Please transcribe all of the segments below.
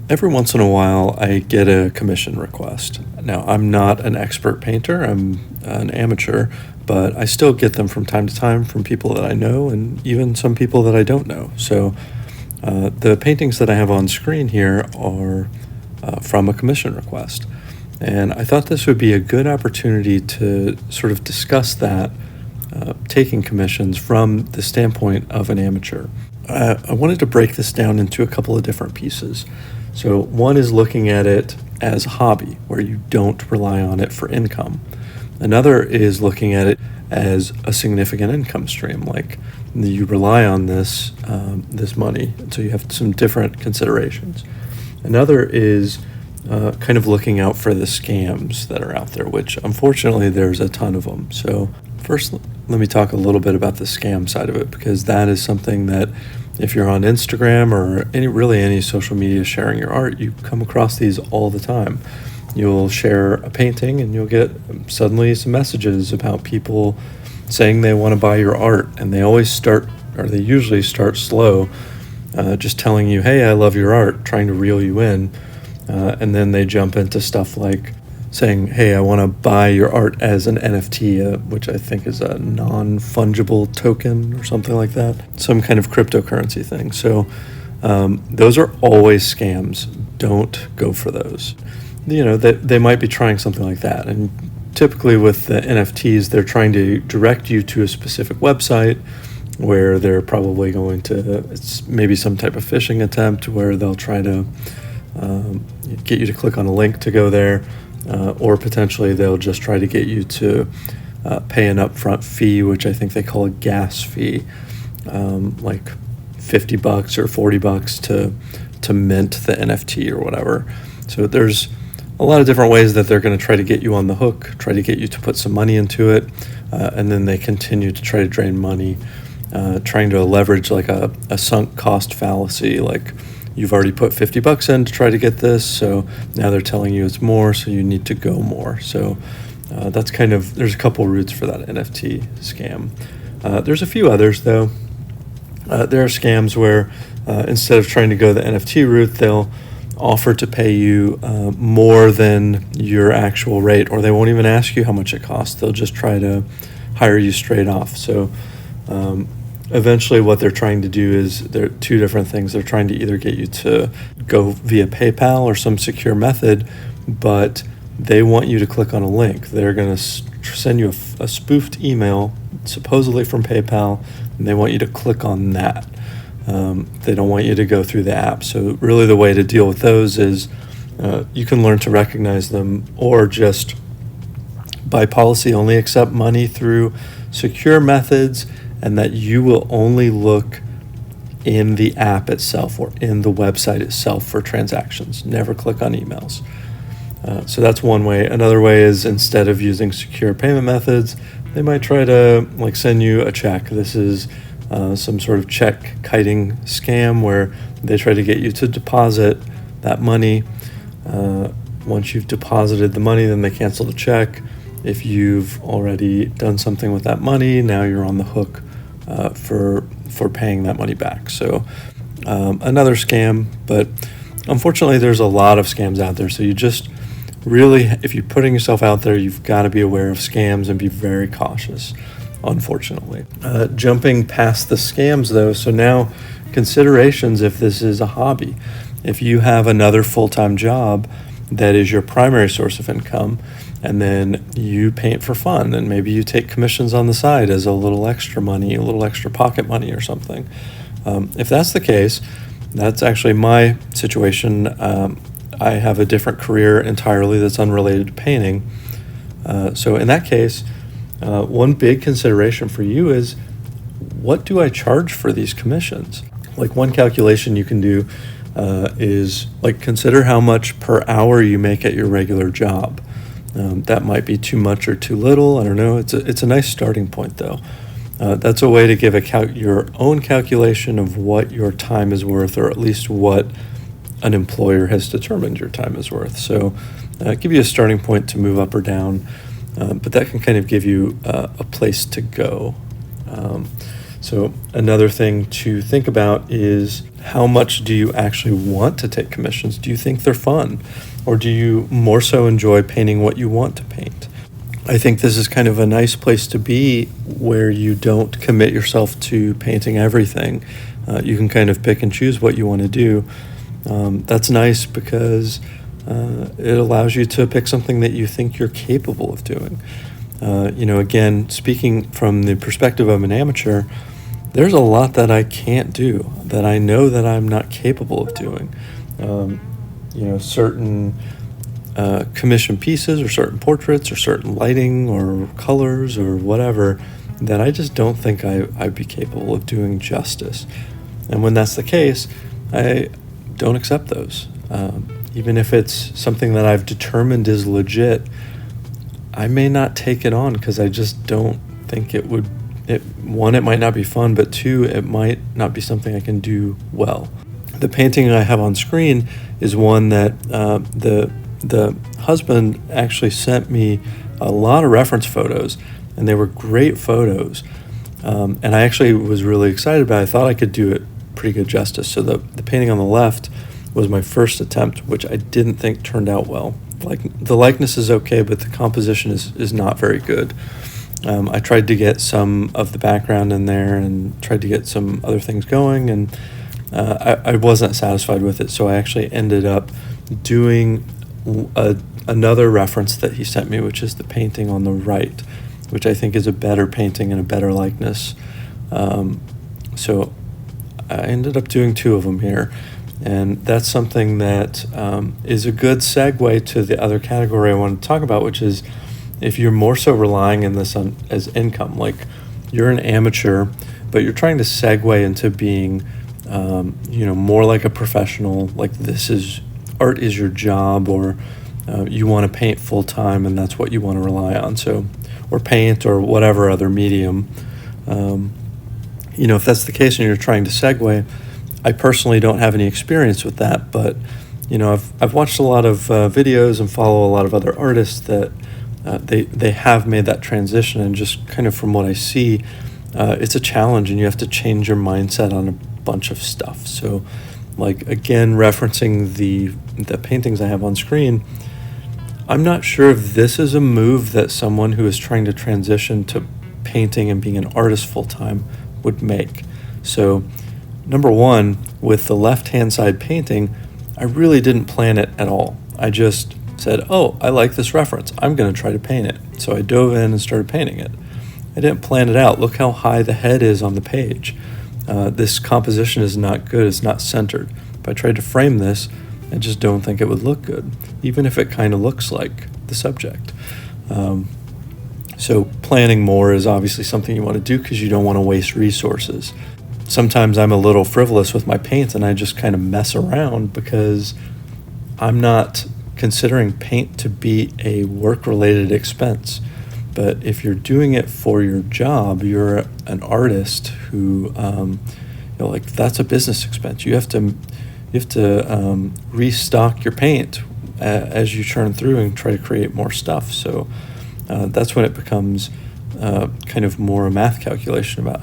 Every once in a while, I get a commission request. Now, I'm not an expert painter, I'm an amateur, but I still get them from time to time from people that I know and even some people that I don't know. So the paintings that I have on screen here are from a commission request. And I thought this would be a good opportunity to sort of discuss that, taking commissions from the standpoint of an amateur. I wanted to break this down into a couple of different pieces. So one is looking at it as a hobby, where you don't rely on it for income. Another is looking at it as a significant income stream, like you rely on this money, and so you have some different considerations. Another is kind of looking out for the scams that are out there, which unfortunately there's a ton of them. So first, let me talk a little bit about the scam side of it, because that is something that if you're on Instagram or any social media sharing your art, you come across these all the time. You'll share a painting and you'll get suddenly some messages about people saying they want to buy your art, and they usually start slow, just telling you, hey, I love your art, trying to reel you in, and then they jump into stuff like saying, hey, I want to buy your art as an NFT, which I think is a non-fungible token or something like that, some kind of cryptocurrency thing. So those are always scams. Don't go for those. They might be trying something like that. And typically with the NFTs, they're trying to direct you to a specific website where they're probably going to, it's maybe some type of phishing attempt where they'll try to get you to click on a link to go there. Or potentially they'll just try to get you to pay an upfront fee, which I think they call a gas fee, like $50 or $40 to mint the NFT or whatever. So there's a lot of different ways that they're going to try to get you on the hook, try to get you to put some money into it, and then they continue to try to drain money, trying to leverage like a sunk cost fallacy, like you've already put $50 in to try to get this, so now they're telling you it's more, so you need to go more. So that's there's a couple routes for that NFT scam. There's a few others though. There are scams where instead of trying to go the NFT route, they'll offer to pay you more than your actual rate, or they won't even ask you how much it costs. They'll just try to hire you straight off. So eventually what they're trying to do is, there are two different things. They're trying to either get you to go via PayPal or some secure method, but they want you to click on a link. They're going to send you a spoofed email, supposedly from PayPal, and they want you to click on that. They don't want you to go through the app. So really the way to deal with those is you can learn to recognize them, or just by policy only accept money through secure methods, and that you will only look in the app itself or in the website itself for transactions. Never click on emails. So that's one way. Another way is, instead of using secure payment methods, they might try to send you a check. This is some sort of check kiting scam where they try to get you to deposit that money. Once you've deposited the money, then they cancel the check. If you've already done something with that money, now you're on the hook for paying that money back. So another scam, but unfortunately there's a lot of scams out there. So you just really, if you're putting yourself out there, you've got to be aware of scams and be very cautious, unfortunately. Jumping past the scams though, so now considerations if this is a hobby. If you have another full-time job that is your primary source of income, and then you paint for fun, and maybe you take commissions on the side as a little extra money, a little extra pocket money or something. If that's the case, that's actually my situation. I have a different career entirely that's unrelated to painting. So in that case, one big consideration for you is, what do I charge for these commissions? Like, one calculation you can do is consider how much per hour you make at your regular job. That might be too much or too little. I don't know. It's a nice starting point though. That's a way to give your own calculation of what your time is worth, or at least what an employer has determined your time is worth. So give you a starting point to move up or down, but that can kind of give you a place to go. So another thing to think about is, how much do you actually want to take commissions? Do you think they're fun? Or do you more so enjoy painting what you want to paint? I think this is kind of a nice place to be, where you don't commit yourself to painting everything. You can kind of pick and choose what you want to do. That's nice because it allows you to pick something that you think you're capable of doing. Again, speaking from the perspective of an amateur, there's a lot that I can't do, that I know that I'm not capable of doing. Certain commission pieces, or certain portraits, or certain lighting or colors or whatever, that I just don't think I'd be capable of doing justice. And when that's the case, I don't accept those. Even if it's something that I've determined is legit, I may not take it on because I just don't think it would. One, it might not be fun, but two, it might not be something I can do well. The painting I have on screen is one that the husband actually sent me a lot of reference photos, and they were great photos. And I actually was really excited about it. I thought I could do it pretty good justice. So the painting on the left was my first attempt, which I didn't think turned out well. Like, the likeness is okay, but the composition is not very good. I tried to get some of the background in there and tried to get some other things going, and I wasn't satisfied with it. So I actually ended up doing another reference that he sent me, which is the painting on the right, which I think is a better painting and a better likeness. So I ended up doing two of them here. And that's something that is a good segue to the other category I want to talk about, which is, if you're more so relying on this as income, like you're an amateur, but you're trying to segue into being, more like a professional, like art is your job, or you want to paint full time and that's what you want to rely on. So, or paint or whatever other medium. If that's the case and you're trying to segue, I personally don't have any experience with that, but I've watched a lot of videos and follow a lot of other artists that they have made that transition, and just kind of from what I see, it's a challenge, and you have to change your mindset on a bunch of stuff. So, like, again, referencing the paintings I have on screen, I'm not sure if this is a move that someone who is trying to transition to painting and being an artist full-time would make. So, number one, with the left-hand side painting, I really didn't plan it at all. I just said, oh, I like this reference, I'm going to try to paint it. So I dove in and started painting it. I didn't plan it out. Look how high the head is on the page. This composition is not good. It's not centered. If I tried to frame this, I just don't think it would look good, even if it kind of looks like the subject. So planning more is obviously something you want to do because you don't want to waste resources. Sometimes I'm a little frivolous with my paint and I just kind of mess around because I'm not considering paint to be a work-related expense. But if you're doing it for your job, you're an artist who, that's a business expense. You have to restock your paint as you churn through and try to create more stuff. So that's when it becomes kind of more a math calculation about,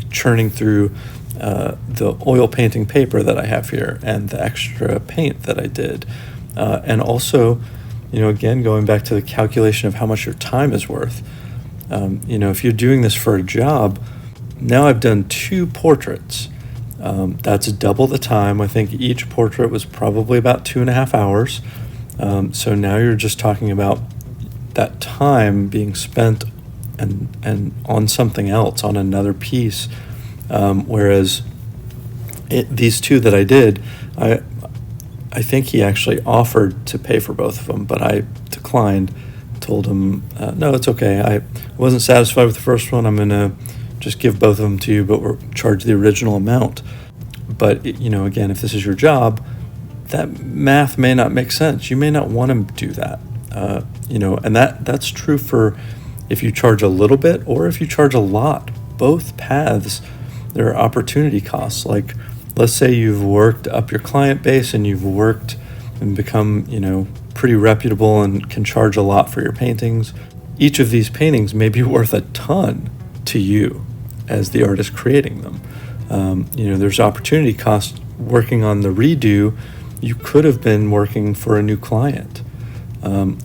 churning through the oil painting paper that I have here and the extra paint that I did. And also, again, going back to the calculation of how much your time is worth. If you're doing this for a job, now I've done 2 portraits. That's double the time. I think each portrait was probably about 2.5 hours. So now you're just talking about that time being spent and on something else, on another piece. Whereas these 2 that I did, I think he actually offered to pay for both of them, but I declined. Told him, no, it's okay. I wasn't satisfied with the first one. I'm going to just give both of them to you, but we'll charge the original amount. But, again, if this is your job, that math may not make sense. You may not want to do that. And that's true for if you charge a little bit or if you charge a lot. Both paths, there are opportunity costs. Like, let's say you've worked up your client base and you've worked and become, pretty reputable and can charge a lot for your paintings. Each of these paintings may be worth a ton to you. as the artist creating them. There's opportunity cost working on the redo. You could have been working for a new client.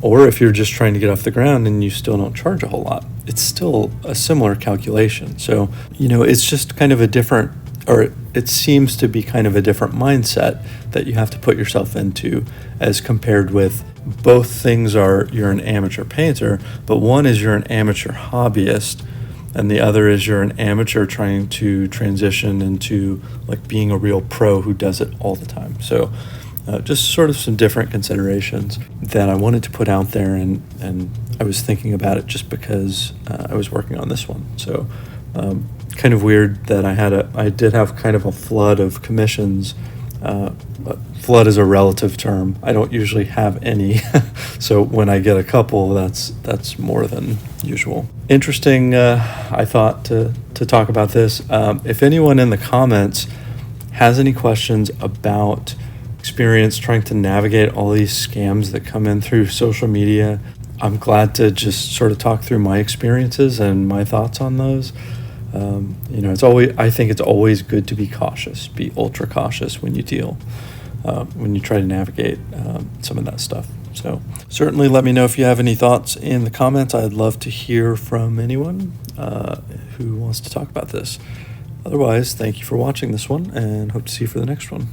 Or if you're just trying to get off the ground and you still don't charge a whole lot, it's still a similar calculation. So, it's just kind of a different, or it seems to be kind of a different mindset that you have to put yourself into, as compared with both things are you're an amateur painter, but one is you're an amateur hobbyist, and the other is you're an amateur trying to transition into like being a real pro who does it all the time. So just sort of some different considerations that I wanted to put out there, and I was thinking about it just because I was working on this one. So kind of weird that I did have kind of a flood of commissions. But flood is a relative term. I don't usually have any, so when I get a couple, that's more than usual. Interesting, I thought to talk about this. If anyone in the comments has any questions about experience trying to navigate all these scams that come in through social media, I'm glad to just sort of talk through my experiences and my thoughts on those. I think it's always good to be cautious, be ultra cautious when you try to navigate some of that stuff. So certainly let me know if you have any thoughts in the comments. I'd love to hear from anyone who wants to talk about this. Otherwise, thank you for watching this one, and hope to see you for the next one.